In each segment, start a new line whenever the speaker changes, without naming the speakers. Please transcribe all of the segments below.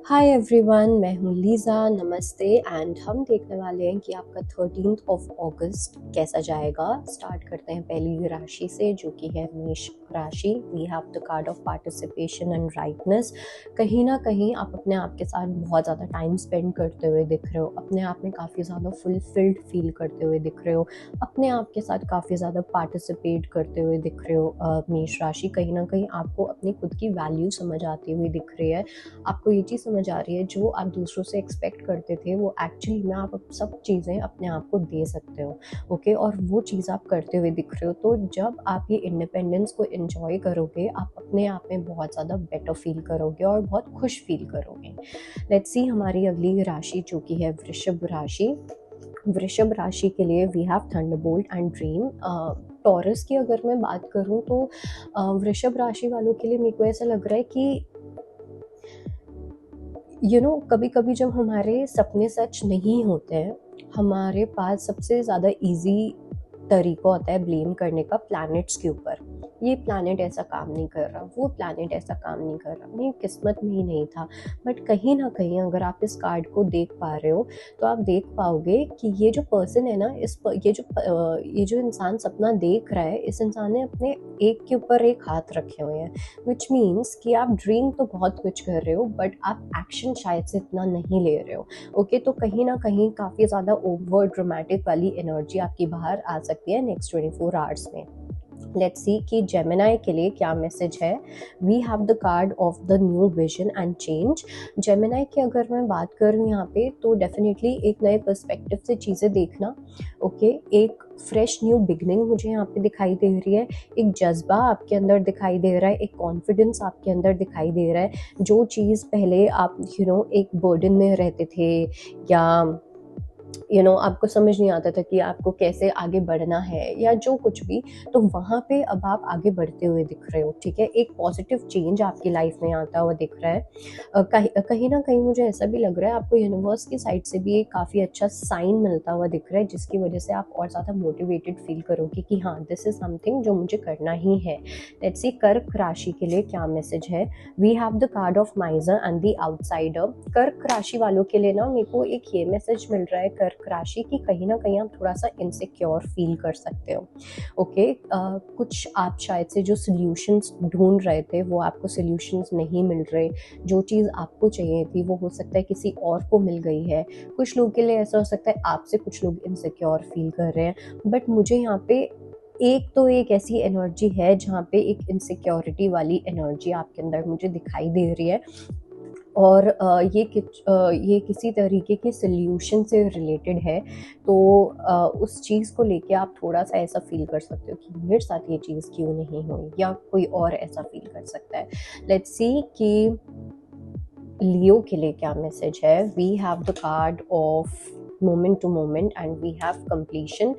Hi everyone, मैं हूँ Lisa. नमस्ते। एंड हम देखने वाले हैं कि आपका 13th ऑफ अगस्त कैसा जाएगा। स्टार्ट करते हैं पहली राशि से, जो कि है मेष राशि। We have the card of participation and rightness. कहीं ना कहीं आप अपने आप के साथ बहुत ज़्यादा टाइम स्पेंड करते हुए दिख रहे हो, अपने आप में काफ़ी ज़्यादा फुलफिल्ड फील करते हुए दिख रहे हो, अपने आप के साथ काफ़ी ज़्यादा पार्टिसिपेट करते हुए दिख रहे हो। मेष राशि, कहीं ना कहीं आपको अपनी खुद की वैल्यू समझ आती हुई दिख रही है। आपको ये चीज़ समझ आ रही है, जो आप दूसरों से एक्सपेक्ट करते थे वो एक्चुअली में आप सब चीज़ें अपने आप को दे सकते हो। ओके, और वो चीज़ आप करते हुए दिख रहे हो। तो जब आप ये इंडिपेंडेंस को एंजॉय करोगे, आप अपने आप में बहुत ज़्यादा बेटर फील करोगे और बहुत खुश फील करोगे। लेट्स सी हमारी अगली राशि, जो कि है वृषभ राशि। वृषभ राशि के लिए we have thunderbolt and dream. Taurus की अगर मैं बात करूं तो वृषभ राशि वालों के लिए मेरे को ऐसा लग रहा है कि कभी कभी जब हमारे सपने सच नहीं होते हैं, हमारे पास सबसे ज़्यादा इजी तरीका होता है ब्लेम करने का प्लैनेट्स के ऊपर। ये प्लैनेट ऐसा काम नहीं कर रहा, वो प्लैनेट ऐसा काम नहीं कर रहा, मेरी किस्मत में ही नहीं था। बट कहीं ना कहीं अगर आप इस कार्ड को देख पा रहे हो, तो आप देख पाओगे कि ये जो पर्सन है ना, ये जो इंसान सपना देख रहा है, इस इंसान ने अपने एक के ऊपर एक हाथ रखे हुए हैं। विच मीन्स कि आप ड्रीम तो बहुत कुछ कर रहे हो, बट आप एक्शन शायद से इतना नहीं ले रहे हो। ओके, तो कहीं ना कहीं काफ़ी ज़्यादा ओवर ड्रामेटिक वाली एनर्जी आपकी बाहर आ सकती है नेक्स्ट 24 आवर्स में। लेट्स सी कि जेमिनाई के लिए क्या मैसेज है। We have the card of the new vision and change. Gemini की अगर मैं बात करूँ यहाँ पे, तो डेफिनेटली एक नए पर्सपेक्टिव से चीज़ें देखना। ओके, एक फ्रेश न्यू बिगनिंग मुझे यहाँ पे दिखाई दे रही है। एक जज्बा आपके अंदर दिखाई दे रहा है, एक कॉन्फिडेंस आपके अंदर दिखाई दे रहा है। जो चीज़ पहले आप एक बर्डन में रहते थे, या आपको समझ नहीं आता था कि आपको कैसे आगे बढ़ना है या जो कुछ भी, तो वहाँ पे अब आप आगे बढ़ते हुए दिख रहे हो। ठीक है, एक पॉजिटिव चेंज आपकी लाइफ में आता हुआ दिख रहा है। कहीं ना कहीं मुझे ऐसा भी लग रहा है आपको यूनिवर्स की साइड से भी एक काफ़ी अच्छा साइन मिलता हुआ दिख रहा है, जिसकी वजह से आप और ज़्यादा मोटिवेटेड फील करोगे कि हाँ, दिस इज समथिंग जो मुझे करना ही है। लेट्स सी कर्क राशि के लिए क्या मैसेज है। We have the card of miser and the outsider. कर्क राशि वालों के लिए ना, मेरे को एक ये मैसेज मिल रहा है कर्क राशि की, कहीं ना कहीं आप थोड़ा सा इनसिक्योर फील कर सकते हो। ओके, कुछ आप शायद से जो सॉल्यूशंस ढूंढ रहे थे, वो आपको सॉल्यूशंस नहीं मिल रहे। जो चीज़ आपको चाहिए थी, वो हो सकता है किसी और को मिल गई है। कुछ लोग के लिए ऐसा हो सकता है आपसे कुछ लोग इनसिक्योर फील कर रहे हैं। बट मुझे यहाँ पे एक ऐसी एनर्जी है जहाँ पे एक इनसिक्योरिटी वाली एनर्जी आपके अंदर मुझे दिखाई दे रही है। और ये किसी तरीके के सल्यूशन से रिलेटेड है। तो उस चीज़ को लेके आप थोड़ा सा ऐसा फील कर सकते हो कि मेरे साथ ये चीज़ क्यों नहीं हुई, या कोई और ऐसा फील कर सकता है। लेट्स सी कि लियो के लिए क्या मैसेज है। We have the card of moment to moment and we have completion.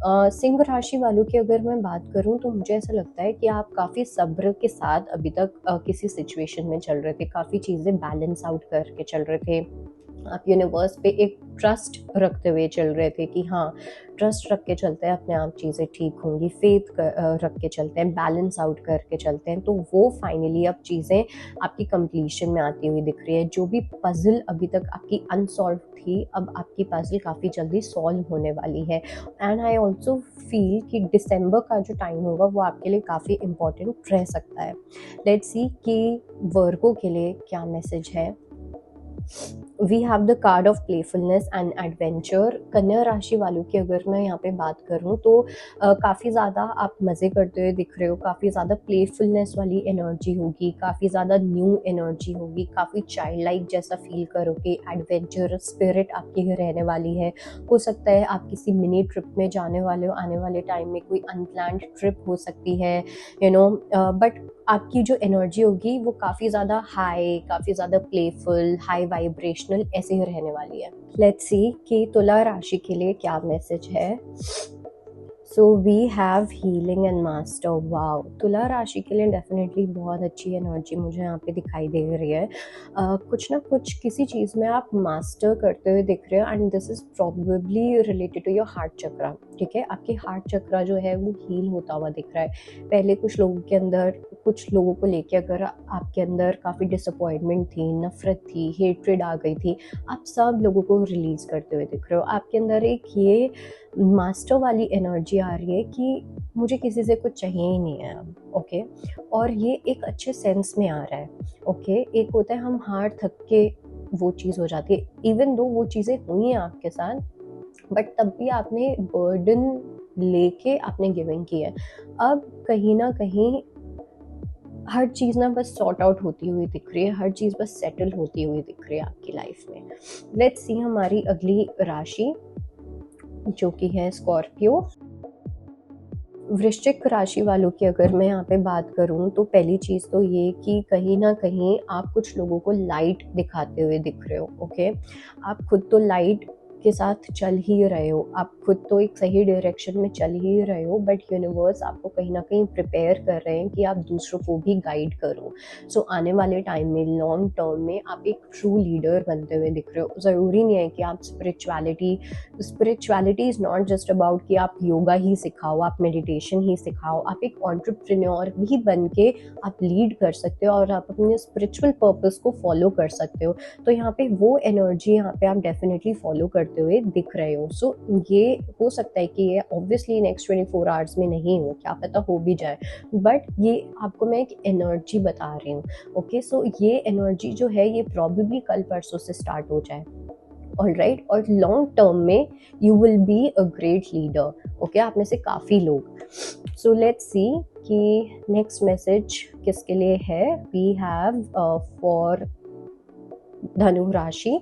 सिंह राशि वालों की अगर मैं बात करूं, तो मुझे ऐसा लगता है कि आप काफ़ी सब्र के साथ अभी तक किसी सिचुएशन में चल रहे थे, काफ़ी चीज़ें बैलेंस आउट करके चल रहे थे। आप यूनिवर्स पे एक ट्रस्ट रखते हुए चल रहे थे कि हाँ, ट्रस्ट रख के चलते हैं, अपने आप चीज़ें ठीक होंगी। रख के चलते हैं, बैलेंस आउट करके चलते हैं, तो वो फाइनली अब चीज़ें आपकी कंप्लीशन में आती हुई दिख रही है। जो भी पजल अभी तक आपकी अनसॉल्व थी, अब आपकी पजल काफ़ी जल्दी सॉल्व होने वाली है। एंड आई ऑल्सो फील कि दिसंबर का जो टाइम होगा वो आपके लिए काफ़ी इम्पोर्टेंट रह सकता है। लेट्स सी कि वर्गो के लिए क्या मैसेज है। We have the card of playfulness and adventure. कन्या राशि वालों की अगर मैं यहाँ पे बात करूँ, तो काफ़ी ज़्यादा आप मज़े करते हुए दिख रहे हो, काफ़ी ज़्यादा प्लेफुलनेस वाली एनर्जी होगी, काफ़ी ज़्यादा न्यू एनर्जी होगी, काफ़ी चाइल्ड लाइक जैसा फील करोगे। एडवेंचरस स्पिरिट आपकी रहने वाली है। हो सकता है आप किसी मिनी ट्रिप में जाने वाले हो, आने वाले टाइम में कोई अनप्लान्ड ट्रिप हो सकती है, बट आपकी जो एनर्जी होगी वो काफ़ी ज़्यादा हाई, काफ़ी ज़्यादा प्लेफुल, हाई वाइब्रेशनल ऐसे ही रहने वाली है। लेट्स सी कि तुला राशि के लिए क्या मैसेज है। So we have healing and master. Wow, तुला राशि के लिए डेफिनेटली बहुत अच्छी एनर्जी मुझे यहाँ पे दिखाई दे रही है। कुछ ना कुछ किसी चीज़ में आप मास्टर करते हुए दिख रहे हो, and this is probably related to your heart chakra. ठीक है, आपके हार्ट चक्रा जो है वो हील होता हुआ दिख रहा है। पहले कुछ लोगों के अंदर, कुछ लोगों को लेके अगर आपके अंदर काफ़ी डिसअपॉइंटमेंट थी, नफरत थी, हेट्रेड आ गई थी, आप सब लोगों को रिलीज करते हुए दिख रहे हो। आपके अंदर एक ये मास्टर वाली एनर्जी आ रही है कि मुझे किसी से कुछ चाहिए ही नहीं है अब, ओके। और ये एक अच्छे सेंस में आ रहा है, ओके। एक होता है हम हार थक के वो चीज़ हो जाती है, इवन दो वो चीज़ें हुई हैं आपके साथ, बट तब भी आपने बर्डन लेके आपने गिविंग की है। अब कहीं ना कहीं हर चीज़ ना बस सॉर्ट आउट होती हुई दिख रही है, हर चीज़ बस सेटल होती हुई दिख रही है आपकी लाइफ में। लेट्स सी हमारी अगली राशि जो कि है स्कॉर्पियो। वृश्चिक राशि वालों की अगर मैं यहाँ पे बात करूँ तो पहली चीज़ तो ये कि कहीं ना कहीं आप कुछ लोगों को लाइट दिखाते हुए दिख रहे हो, ओके। आप खुद तो लाइट के साथ चल ही रहे हो, आप खुद तो एक सही डायरेक्शन में चल ही रहे हो, बट यूनिवर्स आपको कहीं ना कहीं प्रिपेयर कर रहे हैं कि आप दूसरों को भी गाइड करो। सो आने वाले टाइम में लॉन्ग टर्म में आप एक ट्रू लीडर बनते हुए दिख रहे हो। ज़रूरी नहीं है कि आप spirituality is not just about कि आप योगा ही सिखाओ, आप मेडिटेशन ही सिखाओ, आप एक एंटरप्रेन्योर भी बन के आप लीड कर सकते हो और आप अपने स्पिरिचुअल पर्पस को फॉलो कर सकते हो। तो यहाँ पे वो एनर्जी यहाँ पे आप डेफिनेटली फॉलो करते हुए दिख रहे हो। सो ये हो सकता है कि ये ऑब्वियसली नेक्स्ट 24 आवर्स में नहीं हो, क्या पता हो भी जाए, बट ये आपको मैं एक एनर्जी बता रही हूँ, ओके। सो ये एनर्जी जो है ये प्रॉबेबली कल परसों से स्टार्ट हो जाए, ऑलराइट। और लॉन्ग टर्म में you will be a great leader, okay. आप में से काफ़ी लोग। सो लेट्स सी कि नेक्स्ट मैसेज किसके लिए है। वी हैव फॉर धनु राशि,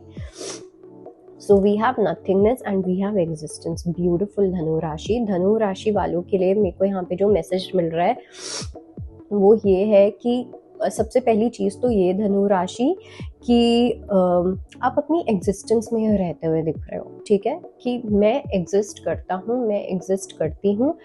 so we have nothingness and we have existence. Beautiful धनु राशि। धनु राशि वालों के लिए मेरे को यहाँ पे जो मैसेज मिल रहा है वो ये है कि सबसे पहली चीज़ तो ये धनु राशि कि आप अपनी एग्जिस्टेंस में रहते हुए दिख रहे हो, ठीक है, कि मैं एग्जिस्ट करता हूँ, मैं एग्जिस्ट करती हूँ।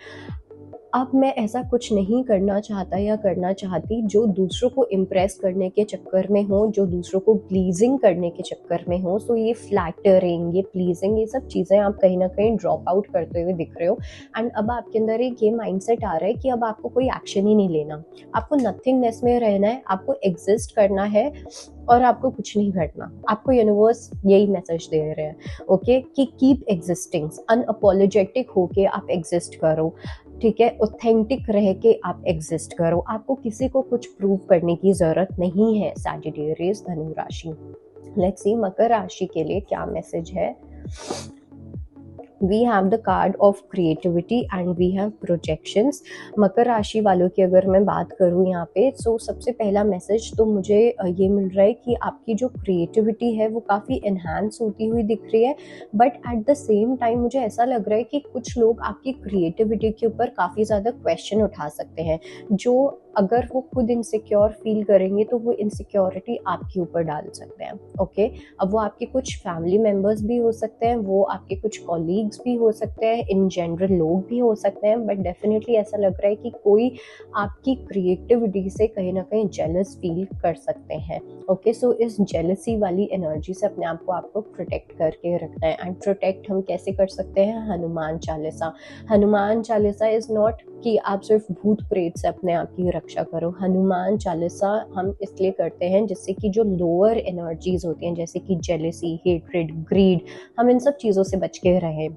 अब मैं ऐसा कुछ नहीं करना चाहता या करना चाहती जो दूसरों को इम्प्रेस करने के चक्कर में हो, जो दूसरों को प्लीजिंग करने के चक्कर में हो। सो ये फ्लैटरिंग, ये प्लीजिंग, ये सब चीज़ें आप कहीं ना कहीं ड्रॉप आउट करते हुए दिख रहे हो। एंड अब आपके अंदर एक ये माइंडसेट आ रहा है कि अब आपको कोई एक्शन ही नहीं लेना, आपको नथिंगनेस में रहना है, आपको एग्जिस्ट करना है और आपको कुछ नहीं करना। आपको यूनिवर्स यही मैसेज दे रहे हैं, ओके, कि कीप एग्जिस्टिंग, अनअपोलोजेटिक होके आप एग्जिस्ट करो, ठीक है, ऑथेंटिक रह के आप एग्जिस्ट करो। आपको किसी को कुछ प्रूव करने की जरूरत नहीं है। सैजिटेरियस धनु राशि। लेट्स सी मकर राशि के लिए क्या मैसेज है। We have the card of creativity and we have projections. Makar राशि वालों की अगर मैं बात करूँ यहाँ पे, सो सबसे पहला मैसेज तो मुझे ये मिल रहा है कि आपकी जो क्रिएटिविटी है वो काफ़ी एनहांस होती हुई दिख रही है, but at the same time मुझे ऐसा लग रहा है कि कुछ लोग आपकी क्रिएटिविटी के ऊपर काफ़ी ज़्यादा क्वेश्चन उठा सकते हैं, जो अगर वो खुद इनसिक्योर फील करेंगे तो वो इनसिक्योरिटी आपके ऊपर डाल सकते हैं, ओके। अब वो आपके कुछ फैमिली मेम्बर्स भी हो सकते हैं, वो आपके कुछ कॉलीग्स भी हो सकते हैं, इन जनरल लोग भी हो सकते हैं, बट डेफिनेटली ऐसा लग रहा है कि कोई आपकी क्रिएटिविटी से कहीं ना कहीं जेलस फील कर सकते हैं, ओके। सो इस जेलसी वाली एनर्जी से अपने आप को आपको प्रोटेक्ट करके रखना है। एंड प्रोटेक्ट हम कैसे कर सकते हैं? हनुमान चालीसा। हनुमान चालीसा इज नॉट कि आप सिर्फ भूत प्रेत से अपने आप की रक्षा करो। हनुमान चालीसा हम इसलिए करते हैं जिससे कि जो लोअर एनर्जीज होती हैं, जैसे कि जेलसी, हेट्रेड, ग्रीड, हम इन सब चीज़ों से बच के रहें,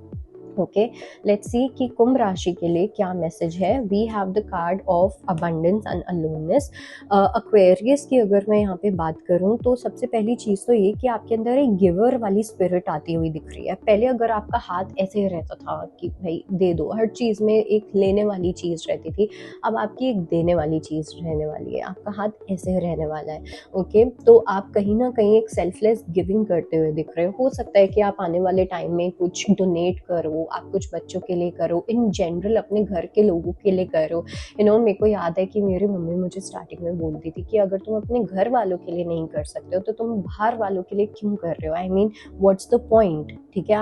ओके। लेट्स सी कि कुंभ राशि के लिए क्या मैसेज है। We have the card of abundance and aloneness. Aquarius की अगर मैं यहाँ पे बात करूँ तो सबसे पहली चीज़ तो ये कि आपके अंदर एक गिवर वाली स्पिरिट आती हुई दिख रही है। पहले अगर आपका हाथ ऐसे रहता था कि भाई दे दो, हर चीज़ में एक लेने वाली चीज़ रहती थी, अब आपकी एक देने वाली चीज़ रहने वाली है, आपका हाथ ऐसे रहने वाला है, ओके। तो आप कहीं ना कहीं एक सेल्फलेस गिविंग करते हुए दिख रहे हो सकता है कि आप आने वाले टाइम में कुछ डोनेट करो, आप कुछ बच्चों के लिए करो, इन जनरल अपने घर के लोगों के लिए करो। मेरे को याद है कि मेरी मम्मी मुझे स्टार्टिंग में बोलती थी कि अगर तुम अपने घर वालों के लिए नहीं कर सकते हो तो तुम बाहर वालों के लिए क्यों कर रहे हो? I mean what's the point, ठीक है।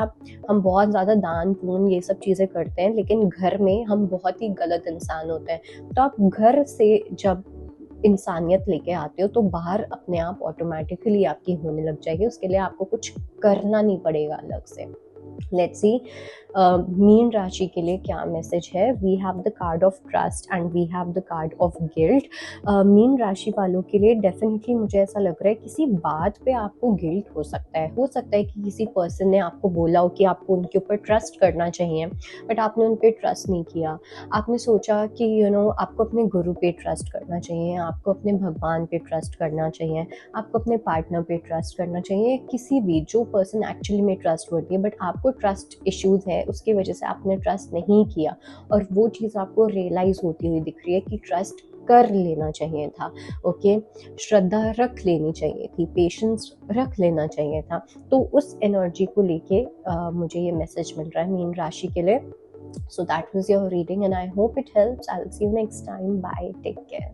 हम बहुत ज़्यादा दान पुण्य ये सब चीज़ें करते हैं, लेकिन घर में हम बहुत ही गलत इंसान होते हैं। तो आप घर से जब इंसानियत लेके आते हो तो बाहर अपने आप ऑटोमेटिकली आपकी होने लग जाएगी, उसके लिए आपको कुछ करना नहीं पड़ेगा अलग से, लेट्स सी मीन राशि के लिए क्या मैसेज है। We have the card of trust and we have the card of guilt. मीन राशि वालों के लिए डेफिनेटली मुझे ऐसा लग रहा है किसी बात पे आपको गिल्ट हो सकता है। हो सकता है कि किसी पर्सन ने आपको बोला हो कि आपको उनके ऊपर ट्रस्ट करना चाहिए, बट आपने उन पर ट्रस्ट नहीं किया। आपने सोचा कि आपको अपने गुरु पे ट्रस्ट करना चाहिए, आपको अपने भगवान पे ट्रस्ट करना चाहिए, आपको अपने पार्टनर पे ट्रस्ट करना चाहिए, किसी भी जो पर्सन एक्चुअली में ट्रस्ट वर्दी है, बट आपको ट्रस्ट इश्यूज है, उसकी वजह से आपने ट्रस्ट नहीं किया और वो चीज़ आपको रियलाइज होती हुई दिख रही है कि ट्रस्ट कर लेना चाहिए था। ओके, श्रद्धा रख लेनी चाहिए थी, पेशेंस रख लेना चाहिए था। तो उस एनर्जी को लेके मुझे ये मैसेज मिल रहा है मीन राशि के लिए। So that was your reading and I hope it helps. I'll see you next time. Bye. Take care.